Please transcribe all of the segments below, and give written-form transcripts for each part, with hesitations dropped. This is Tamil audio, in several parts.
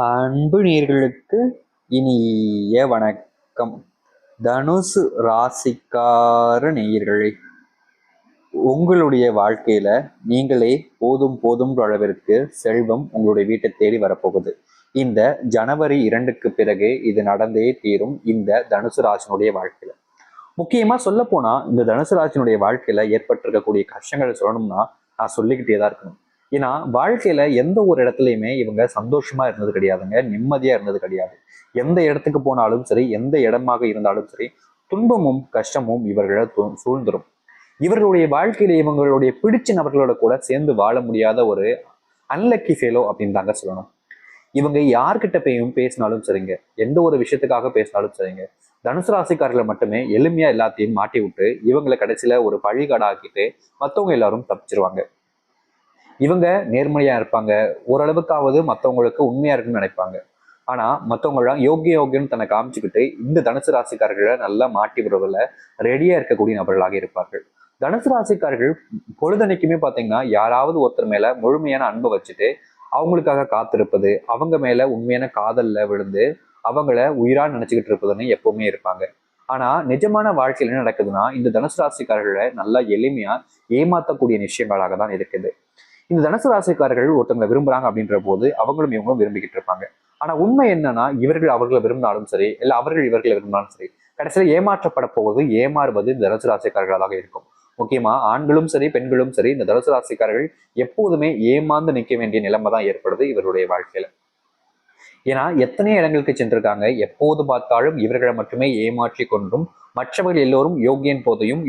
அன்பு நேயர்களுக்கு இனிய வணக்கம். தனுசு ராசிக்கார நேயர்களே, உங்களுடைய வாழ்க்கையில நீங்களே போதும் போதும் அளவிற்கு செல்வம் உங்களுடைய வீட்டை தேடி வரப்போகுது. இந்த ஜனவரி 2க்கு பிறகு இது நடந்தே தீரும் இந்த தனுசு ராசினுடைய வாழ்க்கையில. முக்கியமா சொல்ல போனா இந்த தனுசு ராசினுடைய வாழ்க்கையில ஏற்பட்டிருக்கக்கூடிய கஷ்டங்களை சொல்லணும்னா நான் சொல்லிக்கிட்டே தான் இருக்கணும். ஏன்னா வாழ்க்கையில எந்த ஒரு இடத்துலையுமே இவங்க சந்தோஷமா இருந்தது கிடையாதுங்க, நிம்மதியா இருந்தது கிடையாது. எந்த இடத்துக்கு போனாலும் சரி, எந்த இடமாக இருந்தாலும் சரி, துன்பமும் கஷ்டமும் இவர்களை சூழ்ந்துரும். இவர்களுடைய வாழ்க்கையில இவங்களுடைய பிடிச்ச நபர்களோட கூட சேர்ந்து வாழ முடியாத ஒரு அன்லக்கி ஃபெலோ அப்படின்னு தாங்க சொல்லணும். இவங்க யார்கிட்ட போயும் பேசினாலும் சரிங்க, எந்த ஒரு விஷயத்துக்காக பேசினாலும் சரிங்க, தனுசு ராசிக்காரர்களை மட்டுமே எளிமையா எல்லாத்தையும் மாட்டி விட்டு இவங்களை கடைசியில ஒரு பழிகாடாக்கிட்டு மற்றவங்க எல்லாரும் தப்பிச்சிருவாங்க. இவங்க நேர்மையா இருப்பாங்க, ஓரளவுக்காவது மற்றவங்களுக்கு உண்மையா இருக்குன்னு நினைப்பாங்க. ஆனா மற்றவங்களாம் யோகியம்னு தன்னை காமிச்சுக்கிட்டு இந்த தனுசு ராசிக்காரர்களை நல்லா மாட்டி விடுறதுல ரெடியா இருக்கக்கூடிய நபர்களாக இருப்பார்கள். தனுசு ராசிக்காரர்கள் பொழுதனைக்குமே பாத்தீங்கன்னா யாராவது ஒருத்தர் மேல முழுமையான அன்பை வச்சுட்டு அவங்களுக்காக காத்திருப்பது, அவங்க மேல உண்மையான காதல்ல விழுந்து அவங்கள உயிரா நினைச்சுக்கிட்டு இருப்பதுன்னு எப்பவுமே இருப்பாங்க. ஆனா நிஜமான வாழ்க்கையில் என்ன நடக்குதுன்னா இந்த தனுசு ராசிக்காரர்களை நல்லா எளிமையா ஏமாத்தக்கூடிய விஷயங்களாக தான் இருக்குது. இந்த தனுசு ராசிக்காரர்கள் ஒருத்தவங்களை விரும்புறாங்க அப்படின்ற போது அவங்களும் இவங்களும் விரும்பிக்கிட்டு இருப்பாங்க. ஆனா உண்மை என்னன்னா இவர்கள் அவர்களை விரும்பினாலும் சரி, இல்ல அவர்கள் இவர்களை விரும்பினாலும் சரி, கடைசியில ஏமாற்றப்பட போவது ஏமாறுவது இந்த தனுசு ராசிக்காரர்களாக இருக்கும். முக்கியமா ஆண்களும் சரி பெண்களும் சரி இந்த தனுசு ராசிக்காரர்கள் எப்போதுமே ஏமாந்து நிற்க வேண்டிய நிலைமை தான் ஏற்படுது இவருடைய வாழ்க்கையில. ஏன்னா எத்தனையோ இடங்களுக்கு சென்றிருக்காங்க, எப்போது பார்த்தாலும் இவர்களை மட்டுமே ஏமாற்றி கொண்டும் மற்றவர்கள் எல்லோரும் யோகியன் போதையும்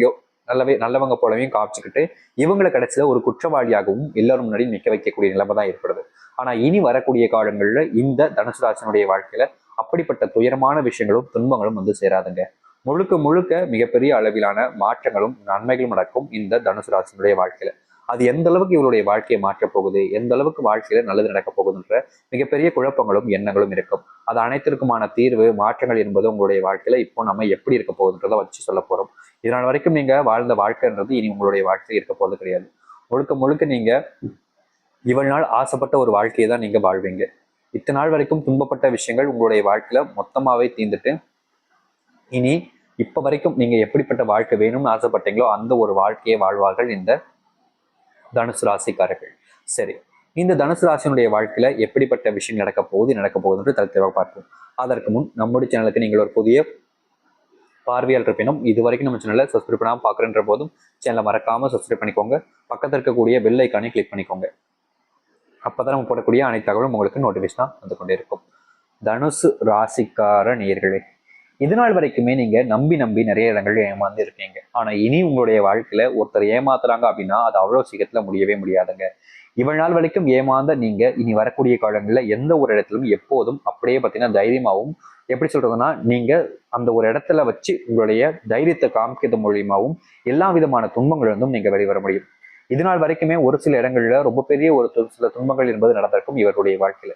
நல்லவங்க போலவையும் காமிச்சுக்கிட்டு இவங்களை கடைசியில ஒரு குற்றவாளியாகவும் எல்லாரும் முன்னாடி நிற்க வைக்கக்கூடிய நிலைமை தான் ஏற்படுது. ஆனா இனி வரக்கூடிய காலங்கள்ல இந்த தனுசு ராசினுடைய வாழ்க்கையில அப்படிப்பட்ட துயரமான விஷயங்களும் துன்பங்களும் வந்து சேராதுங்க. முழுக்க முழுக்க மிகப்பெரிய அளவிலான மாற்றங்களும் நன்மைகளும் நடக்கும் இந்த தனுசு ராசினுடைய வாழ்க்கையில. அது எந்த அளவுக்கு இவருடைய வாழ்க்கையை மாற்றப் போகுது, எந்த அளவுக்கு வாழ்க்கையில நல்லது நடக்க போகுதுன்ற மிகப்பெரிய குழப்பங்களும் எண்ணங்களும் இருக்கும். அது அனைத்திற்குமான தீர்வு மாற்றங்கள் என்பது உங்களுடைய வாழ்க்கையில இப்போ நம்ம எப்படி இருக்க போகுதுன்றதை வச்சு சொல்ல போறோம். இதனால் வரைக்கும் நீங்க வாழ்ந்த வாழ்க்கைன்றது இனி உங்களுடைய வாழ்க்கை இருக்க போறது கிடையாது. முழுக்க முழுக்க நீங்க இவ்வளவு நாள் ஆசைப்பட்ட ஒரு வாழ்க்கையை தான் நீங்க வாழ்வீங்க. இத்தனை நாள் வரைக்கும் துன்பப்பட்ட விஷயங்கள் உங்களுடைய வாழ்க்கையில மொத்தமாவே தீர்ந்துட்டு இனி இப்ப வரைக்கும் நீங்க எப்படிப்பட்ட வாழ்க்கை வேணும்னு ஆசைப்பட்டீங்களோ அந்த ஒரு வாழ்க்கையை வாழ்வார்கள் இந்த தனுசு ராசிக்காரர்கள். சரி, இந்த தனுசு ராசியினுடைய வாழ்க்கையில எப்படிப்பட்ட விஷயம் நடக்க போகுதுன்னு தனித்தேவை பார்ப்போம். அதற்கு முன் நம்முடைய சேனலுக்கு நீங்கள் ஒரு புதிய பார்வையால் இருப்பினும் இது வரைக்கும் நம்ம சேனலை சப்ஸ்கிரைப் பண்ணாமல் பார்க்குறன்ற போதும் சேனலை மறக்காம சப்ஸ்கிரைப் பண்ணிக்கோங்க. பக்கத்தில் இருக்கக்கூடிய பெல் ஐக்கானை கிளிக் பண்ணிக்கோங்க. அப்பதான் நம்ம போடக்கூடிய அனைத்து தகவலும் உங்களுக்கு நோட்டிஃபிகேஷனாக வந்து கொண்டே இருக்கும். தனுசு ராசிக்கார நேயர்களே, இது நாள் வரைக்குமே நீங்க நம்பி நிறைய இடங்கள்ல ஏமாந்து இருக்கீங்க. ஆனா இனி உங்களுடைய வாழ்க்கையில ஒருத்தர் ஏமாத்துறாங்க அப்படின்னா அது அவ்வளவு சீக்கிரத்துல முடியவே முடியாதுங்க. இவ்வளவு நாள் வரைக்கும் ஏமாந்த நீங்க இனி வரக்கூடிய காலங்கள்ல எந்த ஒரு இடத்திலும் எப்போதும் அப்படியே பார்த்தீங்கன்னா தைரியமாகவும், எப்படி சொல்றதுன்னா நீங்க அந்த ஒரு இடத்துல வச்சு உங்களுடைய தைரியத்தை காமிக்கிறது மூலியமாகவும் எல்லா விதமான துன்பங்கள் இருந்தும் நீங்க வெளிவர முடியும். இது நாள் வரைக்குமே ஒரு சில இடங்கள்ல ரொம்ப பெரிய ஒரு சில துன்பங்கள் என்பது நடந்திருக்கும் இவருடைய வாழ்க்கையில.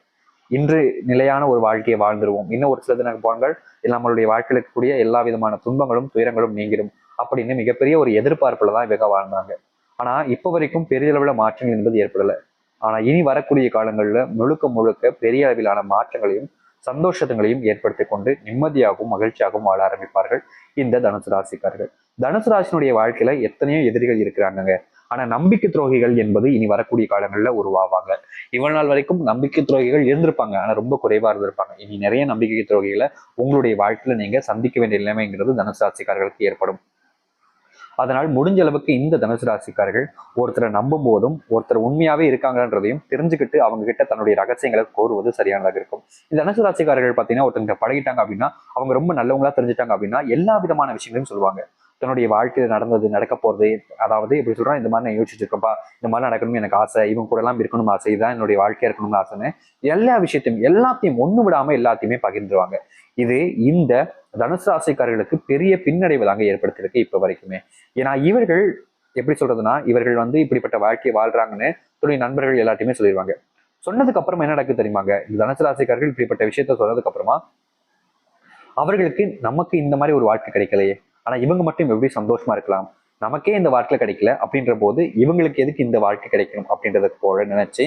இன்று நிலையான ஒரு வாழ்க்கையை வாழ்ந்துருவோம், இன்னும் ஒரு சில தினங்கள் நம்மளுடைய வாழ்க்கையில் இருக்கக்கூடிய எல்லா விதமான துன்பங்களும் துயரங்களும் நீங்கிடும் அப்படின்னு மிகப்பெரிய ஒரு எதிர்பார்ப்புல தான் இவங்க வாழ்ந்தாங்க. ஆனா இப்ப வரைக்கும் பெரிய அளவுல மாற்றங்கள் என்பது ஏற்படலை. ஆனா இனி வரக்கூடிய காலங்கள்ல முழுக்க முழுக்க பெரிய அளவிலான மாற்றங்களையும் சந்தோஷங்களையும் ஏற்படுத்தி கொண்டு நிம்மதியாகவும் மகிழ்ச்சியாகவும் வாழ ஆரம்பிப்பார்கள் இந்த தனுசு ராசிக்காரர்கள். தனுசு ராசினுடைய வாழ்க்கையில எத்தனையோ எதிரிகள் இருக்கிறாங்க. ஆனா நம்பிக்கை துரோகிகள் என்பது இனி வரக்கூடிய காலங்கள்ல உருவாவாங்க. இவ்வளவு நாள் வரைக்கும் நம்பிக்கை துரோகிகள் இருந்திருப்பாங்க, ஆனா ரொம்ப குறைவா இருந்திருப்பாங்க. இனி நிறைய நம்பிக்கை துரோகிகளை உங்களுடைய வாழ்க்கையில நீங்க சந்திக்க வேண்டிய நிலைமைங்கிறது தனுசு ராசிக்காரர்களுக்கு ஏற்படும். அதனால் முடிஞ்ச அளவுக்கு இந்த தனுசு ராசிக்காரர்கள் ஒருத்தரை நம்பும் போதும் ஒருத்தர் உண்மையாவே இருக்காங்கன்றதையும் தெரிஞ்சுக்கிட்டு அவங்க கிட்ட தன்னுடைய ரகசியங்களை கோருவது சரியானதாக இருக்கும். இந்த தனுசு ராசிக்காரர்கள் பார்த்தீங்கன்னா ஒருத்தங்க பழகிட்டாங்க அப்படின்னா, அவங்க ரொம்ப நல்லவங்களா தெரிஞ்சுட்டாங்க அப்படின்னா எல்லா விதமான விஷயங்களையும் சொல்லுவாங்க. தன்னுடைய வாழ்க்கையில நடந்தது நடக்க போறது, அதாவது எப்படி சொல்றான், இந்த மாதிரி நான் யோசிச்சிருக்கப்பா, இந்த மாதிரி நடக்கணும்னு எனக்கு ஆசை, இவங்க கூட எல்லாம் இருக்கணும்னு ஆசை, இதுதான் என்னுடைய வாழ்க்கையா இருக்கணும்னு ஆசைன்னு எல்லா விஷயத்தையும் எல்லாத்தையும் ஒண்ணு விடாம எல்லாத்தையுமே பகிர்ந்துருவாங்க. இது இந்த தனுசு ராசிக்காரர்களுக்கு பெரிய பின்னடைவு தாங்க ஏற்படுத்தியிருக்கு இப்ப வரைக்குமே. ஏன்னா இவர்கள் எப்படி சொல்றதுன்னா இவர்கள் இப்படிப்பட்ட வாழ்க்கையை வாழ்றாங்கன்னு துணை நண்பர்கள் எல்லாத்தையுமே சொல்லிடுவாங்க. சொன்னதுக்கு அப்புறமா என்ன நடக்குது தெரியுமாங்க, இந்த தனுசு ராசிக்காரர்கள் இப்படிப்பட்ட விஷயத்த சொன்னதுக்கு அப்புறமா அவர்களுக்கு நமக்கு இந்த மாதிரி ஒரு வாழ்க்கை கிடைக்கலையே, ஆனா இவங்க மட்டும் எப்படி சந்தோஷமா இருக்கலாம், நமக்கே இந்த வாழ்க்கை கிடைக்கல அப்படின்ற போது இவங்களுக்கு எதுக்கு இந்த வாழ்க்கை கிடைக்கணும் அப்படின்றதுக்கு போல நினைச்சு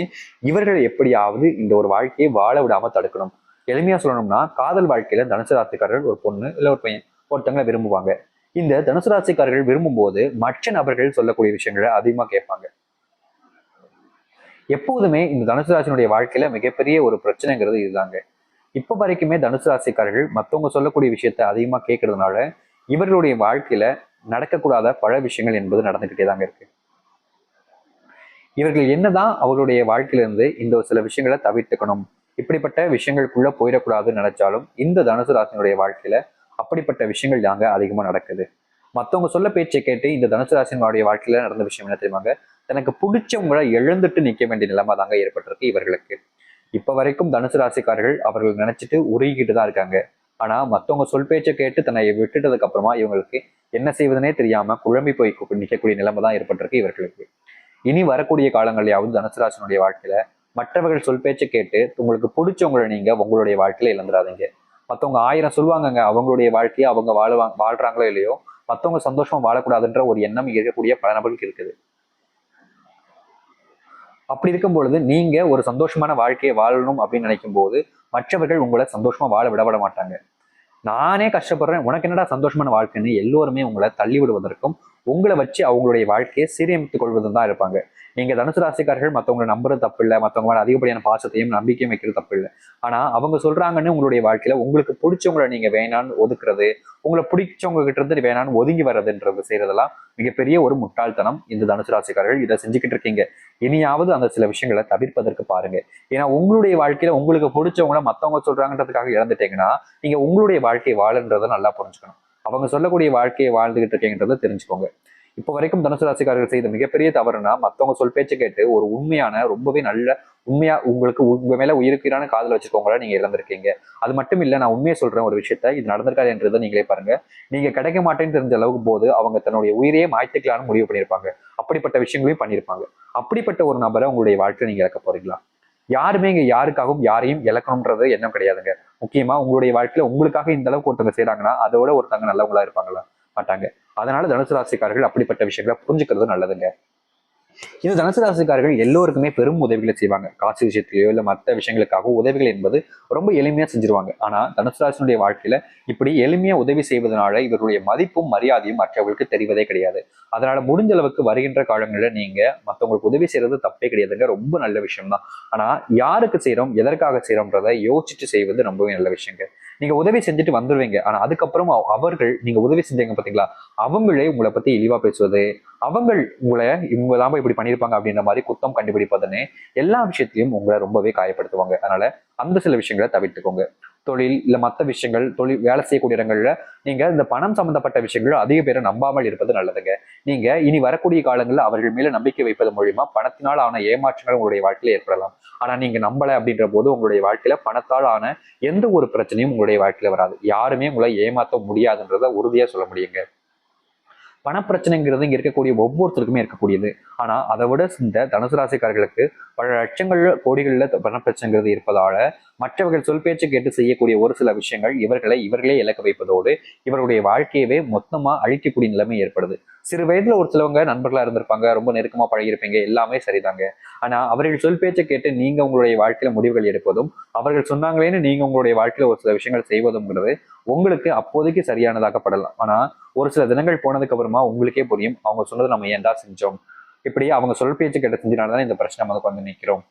இவர்கள் எப்படியாவது இந்த ஒரு வாழ்க்கையை வாழ விடாம தடுக்கணும். எளிமையா சொல்லணும்னா, காதல் வாழ்க்கையில தனுசு ராசிக்காரர்கள் ஒரு பொண்ணு இல்ல ஒரு பையன் ஒருத்தங்களை விரும்புவாங்க. இந்த தனுசு ராசிக்காரர்கள் விரும்பும் போது மற்ற நபர்கள் சொல்லக்கூடிய விஷயங்களை அதிகமா கேட்பாங்க. எப்போதுமே இந்த தனுசு ராசினுடைய வாழ்க்கையில மிகப்பெரிய ஒரு பிரச்சனைங்கிறது இதுதாங்க. இப்ப வரைக்குமே தனுசு ராசிக்காரர்கள் மற்றவங்க சொல்லக்கூடிய விஷயத்த அதிகமா கேட்கறதுனால இவர்களுடைய வாழ்க்கையில நடக்கக்கூடாத பல விஷயங்கள் என்பது நடந்துகிட்டே தாங்க இருக்கு. இவர்கள் என்னதான் அவர்களுடைய வாழ்க்கையிலிருந்து இந்த சில விஷயங்களை தவிர்த்துக்கணும், இப்படிப்பட்ட விஷயங்களுக்குள்ள போயிடக்கூடாதுன்னு நினைச்சாலும் இந்த தனுசு ராசினுடைய வாழ்க்கையில அப்படிப்பட்ட விஷயங்கள் தாங்க அதிகமா நடக்குது. மற்றவங்க சொல்ல பேச்சை கேட்டு இந்த தனுசு ராசினுடைய வாழ்க்கையில நடந்த விஷயம் என்ன தெரியுமாங்க? தனக்கு பிடிச்சவங்களை எழுந்துட்டு நிற்க வேண்டிய நிலைமை தாங்க ஏற்பட்டிருக்கு இவர்களுக்கு. இப்ப வரைக்கும் தனுசு ராசிக்காரர்கள் அவர்கள் நினைச்சிட்டு உருகிக்கிட்டு தான் இருக்காங்க. ஆனா மற்றவங்க சொல் பேச்சை கேட்டு தன்னை விட்டுட்டதுக்கு அப்புறமா இவங்களுக்கு என்ன செய்வதனே தெரியாம குழம்பி போய் நிற்கக்கூடிய நிலைமை தான் ஏற்பட்டிருக்கு இவர்களுக்கு. இனி வரக்கூடிய காலங்களையாவது தனுசு ராசினுடைய வாழ்க்கையில மற்றவர்கள் சொல் பேச்சை கேட்டு உங்களுக்கு பிடிச்சவங்களை நீங்க உங்களுடைய வாழ்க்கையில இழந்துடாதீங்க. மற்றவங்க 1000 சொல்லுவாங்கங்க, அவங்களுடைய வாழ்க்கையை அவங்க வாழ்றாங்களோ இல்லையோ, மற்றவங்க சந்தோஷமா வாழக்கூடாதுன்ற ஒரு எண்ணம் இருக்கக்கூடிய பல நபர்களுக்கு இருக்குது. அப்படி இருக்கும் பொழுது நீங்க ஒரு சந்தோஷமான வாழ்க்கையை வாழணும் அப்படின்னு நினைக்கும் போது மற்றவர்கள் உங்களை சந்தோஷமா வாழ விடப்பட மாட்டாங்க. நானே கஷ்டப்படுறேன், உனக்கு என்னடா சந்தோஷமான வாழ்க்கைன்னு எல்லோருமே உங்களை தள்ளி விடுவதற்கும் உங்களை வச்சு அவங்களுடைய வாழ்க்கையை சீரமைத்துக் கொள்வதும் தான் இருப்பாங்க. நீங்க தனுசு ராசிக்காரர்கள் மற்றவங்களை நம்புறது தப்பு இல்லை, மற்றவங்க மேல அதிகப்படியான பாசத்தையும் நம்பிக்கையும் வைக்கிறது தப்பு இல்லை. ஆனா அவங்க சொல்றாங்கன்னு உங்களுடைய வாழ்க்கையில உங்களுக்கு பிடிச்சவங்களை நீங்க வேணான்னு ஒதுக்குறது, உங்களை பிடிச்சவங்க கிட்ட இருந்து வேணான்னு ஒதுங்கி வர்றதுன்றது செய்யறதெல்லாம் மிகப்பெரிய ஒரு முட்டாள்தனம். இந்த தனுசு ராசிக்காரர்கள் இதை செஞ்சுக்கிட்டு இருக்கீங்க. இனியாவது அந்த சில விஷயங்களை தவிர்ப்பதற்கு பாருங்க. ஏன்னா உங்களுடைய வாழ்க்கையில உங்களுக்கு பிடிச்சவங்கள மற்றவங்க சொல்றாங்கன்றதுக்காக இழந்துட்டீங்கன்னா நீங்க உங்களுடைய வாழ்க்கையை வாழன்றதை நல்லா புரிஞ்சுக்கணும். அவங்க சொல்லக்கூடிய வாழ்க்கையை வாழ்ந்துகிட்டு இருக்கீங்கன்றதை தெரிஞ்சுக்கோங்க. இப்போ வரைக்கும் தனுசு ராசிக்காரர்கள் செய்த மிகப்பெரிய தவறுனா மற்றவங்க சொல் பேச்சு கேட்டு ஒரு உண்மையான ரொம்பவே நல்ல உண்மையா உங்களுக்கு உங்க மேல உயிருக்குறான காதல் வச்சுக்கோங்களா நீங்க இழந்திருக்கீங்க. அது மட்டும் இல்ல, நான் உண்மையை சொல்றேன் ஒரு விஷயத்த, இது நடந்திருக்காது என்றதை நீங்களே பாருங்க. நீங்க கிடைக்க மாட்டேன்னு தெரிஞ்ச அளவுக்கு போது அவங்க தன்னுடைய உயிரையே மாய்த்துக்கலான்னு முடிவு பண்ணியிருப்பாங்க. அப்படிப்பட்ட விஷயங்களையும் பண்ணியிருப்பாங்க. அப்படிப்பட்ட ஒரு நபரை உங்களுடைய வாழ்க்கையை நீங்க இழக்க போறீங்களா? யாருமே இங்க யாருக்காகவும் யாரையும் இழக்கணும்ன்றது எண்ணம் கிடையாதுங்க. முக்கியமா உங்களுடைய வாழ்க்கையில உங்களுக்காக இந்த அளவுக்கு ஒருத்தவங்க செய்யறாங்கன்னா அதோட ஒருத்தவங்க நல்லவங்களா இருப்பாங்களா? மாட்டாங்க. அதனால தனுசு ராசிக்காரர்கள் அப்படிப்பட்ட விஷயங்களை புரிஞ்சுக்கிறது நல்லதுங்க. இந்த தனுசு ராசிக்காரர்கள் எல்லோருக்குமே பெரும் உதவிகளை செய்வாங்க. காசு விஷயத்திலேயோ இல்ல மற்ற விஷயங்களுக்காக உதவிகள் என்பது ரொம்ப எளிமையா செஞ்சிருவாங்க. ஆனா தனுசு ராசினுடைய வாழ்க்கையில இப்படி எளிமையா உதவி செய்வதனால இவருடைய மதிப்பும் மரியாதையும் மற்றவர்களுக்கு தெரிவதே கிடையாது. அதனால முடிஞ்ச அளவுக்கு வருகின்ற காலங்களில் நீங்க மற்றவங்களுக்கு உதவி செய்யறது தப்பே கிடையாதுங்க, ரொம்ப நல்ல விஷயம் தான். ஆனா யாருக்கு செய்யறோம், எதற்காக செய்யறோம்ன்றதை யோசிச்சுட்டு செய்வது ரொம்பவே நல்ல விஷயங்க. நீங்க உதவி செஞ்சுட்டு வந்துருவீங்க, ஆனா அதுக்கப்புறம் அவர்கள் நீங்க உதவி செஞ்சீங்க பாத்தீங்களா, அவங்களே உங்களை பத்தி இழிவா பேசுவது, உங்களை இவங்க தான் இப்படி பண்ணியிருப்பாங்க அப்படின்ற மாதிரி குத்தம் கண்டுபிடிப்பதுன்னு எல்லா விஷயத்திலையும் உங்களை ரொம்பவே காயப்படுத்துவாங்க. அதனால அந்த சில விஷயங்களை தவிர்த்துக்கோங்க. தொழில் இல்ல மற்ற விஷயங்கள், தொழில் வேலை செய்யக்கூடிய இடங்கள்ல நீங்க இந்த பணம் சம்பந்தப்பட்ட விஷயங்கள் அதிக பேரை நம்பாமல் இருப்பது நல்லதுங்க. நீங்க இனி வரக்கூடிய காலங்களில் அவர்கள் மேல நம்பிக்கை வைப்பது மூலியமா பணத்தினால் ஆன ஏமாற்றங்கள் உங்களுடைய வாழ்க்கையில ஏற்படலாம். ஆனா நீங்க நம்பல அப்படின்ற போது உங்களுடைய வாழ்க்கையில பணத்தால் ஆன எந்த ஒரு பிரச்சனையும் உங்களுடைய வாழ்க்கையில வராது. யாருமே உங்களை ஏமாற்ற முடியாதுன்றத உறுதியா சொல்ல முடியுங்க. பணப்பிரச்சனைங்கிறது இங்க இருக்கக்கூடிய ஒவ்வொருத்தருக்குமே இருக்கக்கூடியது. ஆனா அதை விட இந்த தனுசு ராசிக்காரர்களுக்கு பல லட்சங்கள்ல கோடிகள்ல பணப்பிரச்சனைங்கிறது இருப்பதால மற்றவர்கள் சொல் பேச்சு கேட்டு செய்யக்கூடிய ஒரு சில விஷயங்கள் இவர்களே இழக்க வைப்பதோடு இவருடைய வாழ்க்கையவே மொத்தமா அழிக்கக்கூடிய நிலைமை ஏற்படுது. சிறு வயதுல ஒரு சிலவங்க நண்பர்களா இருந்திருப்பாங்க, ரொம்ப நெருக்கமா பழகிருப்பீங்க, எல்லாமே சரிதாங்க. ஆனா அவர்கள் சொல் பேச்சை கேட்டு நீங்க உங்களுடைய வாழ்க்கையில முடிவுகள் எடுப்பதும், அவர்கள் சொன்னாங்களேன்னு நீங்க உங்களுடைய வாழ்க்கையில ஒரு சில விஷயங்கள் செய்வதும்ங்கிறது உங்களுக்கு அப்போதைக்கு சரியானதாக படலாம். ஆனா ஒரு சில தினங்கள் போனதுக்கு அப்புறமா உங்களுக்கே புரியும் அவங்க சொன்னது நம்ம ஏன்டா செஞ்சோம், இப்படி அவங்க சொல் பேச்சு கேட்ட செஞ்சனாலதான் இந்த பிரச்சனை வந்து வந்து நிற்கிறோம்.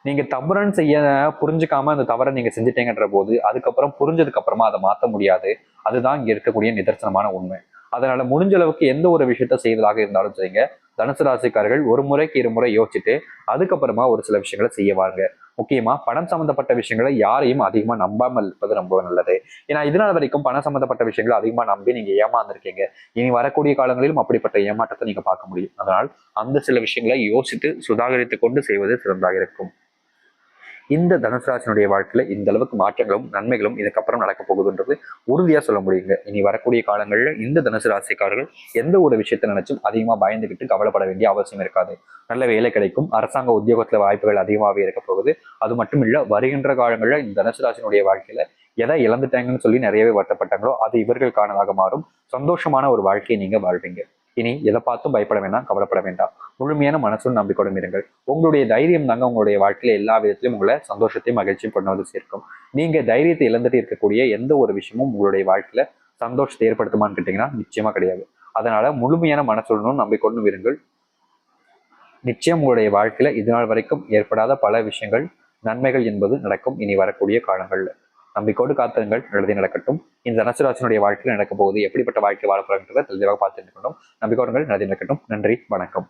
நீங்க தவறுன்னு செய்ய புரிஞ்சுக்காம அந்த தவறை நீங்க செஞ்சுட்டீங்கன்ற போது அதுக்கப்புறம் புரிஞ்சதுக்கு அப்புறமா அதை மாற்ற முடியாது. அதுதான் இங்க இருக்கக்கூடிய நிதர்சனமான உண்மை. அதனால முடிஞ்ச அளவுக்கு எந்த ஒரு விஷயத்த செய்வதாக இருந்தாலும் சரிங்க, தனுசு ராசிக்காரர்கள் ஒரு முறைக்கு 2 முறை யோசிச்சுட்டு அதுக்கப்புறமா ஒரு சில விஷயங்களை செய்வாங்க. முக்கியமா பணம் சம்பந்தப்பட்ட விஷயங்களை யாரையும் அதிகமா நம்பாமல் இருப்பது ரொம்ப நல்லது. ஏன்னா இதனால வரைக்கும் பணம் சம்பந்தப்பட்ட விஷயங்களை அதிகமா நம்பி நீங்க ஏமாந்துருக்கீங்க. இனி வரக்கூடிய காலங்களிலும் அப்படிப்பட்ட ஏமாற்றத்தை நீங்க பார்க்க முடியும். அதனால் அந்த சில விஷயங்களை யோசித்து சுதாகரித்து கொண்டு செய்வது சிறந்தாக இருக்கும். இந்த தனுசு ராசினுடைய வாழ்க்கையில இந்த அளவுக்கு மாற்றங்களும் நன்மைகளும் இதுக்கப்புறம் நடக்க போகுதுன்றது உறுதியா சொல்ல முடியுங்க. இனி வரக்கூடிய காலங்களில் இந்த தனுசு ராசிக்காரர்கள் எந்த ஒரு விஷயத்தை நினைச்சும் அதிகமா பயந்துகிட்டு கவலைப்பட வேண்டிய அவசியம் இருக்காது. நல்ல வேலை கிடைக்கும், அரசாங்க உத்தியோகத்துல வாய்ப்புகள் அதிகமாகவே இருக்க போகுது. அது மட்டும் இல்ல, வருகின்ற காலங்களில் இந்த தனுசு ராசினுடைய வாழ்க்கையில எதை இழந்துட்டாங்கன்னு சொல்லி நிறையவே வருத்தப்பட்டாங்களோ அது இவர்களுக்கானதாக மாறும். சந்தோஷமான ஒரு வாழ்க்கையை நீங்க வாழ்வீங்க. இனி எதை பார்த்தும் பயப்பட வேண்டாம், கவலைப்பட வேண்டாம். முழுமையான மனசுடன் நம்பிக்கையுடன் இருங்கள். உங்களுடைய தைரியம் தாங்க உங்களுடைய வாழ்க்கையில எல்லா விதத்திலும் உங்களை சந்தோஷத்தையும் மகிழ்ச்சியும் கொண்டு வந்து சேர்க்கும். நீங்க தைரியத்தை இழந்துட்டு இருக்கக்கூடிய எந்த ஒரு விஷயமும் உங்களுடைய வாழ்க்கையில சந்தோஷத்தை ஏற்படுத்துமான்னு கேட்டீங்கன்னா நிச்சயமா கிடையாது. அதனால முழுமையான மனசுடனும் நம்பிக்கையுடனும் இருங்கள். நிச்சயம் உங்களுடைய வாழ்க்கையில இதுநாள் வரைக்கும் ஏற்படாத பல விஷயங்கள், நன்மைகள் என்பது நடக்கும் இனி வரக்கூடிய காலங்கள்ல. நம்பிக்கையோடு காத்திருங்கள், நல்லதே நடக்கட்டும். இந்த தனுசு ராசியினுடைய வாழ்க்கையில் நடக்க போகுது, எப்படிப்பட்ட வாழ்க்கை வாழ போறாங்கன்றதை தெளிவாக பார்த்துட்டு இருக்கணும். நம்பிக்கையோடு நல்லதே நடக்கட்டும். நன்றி, வணக்கம்.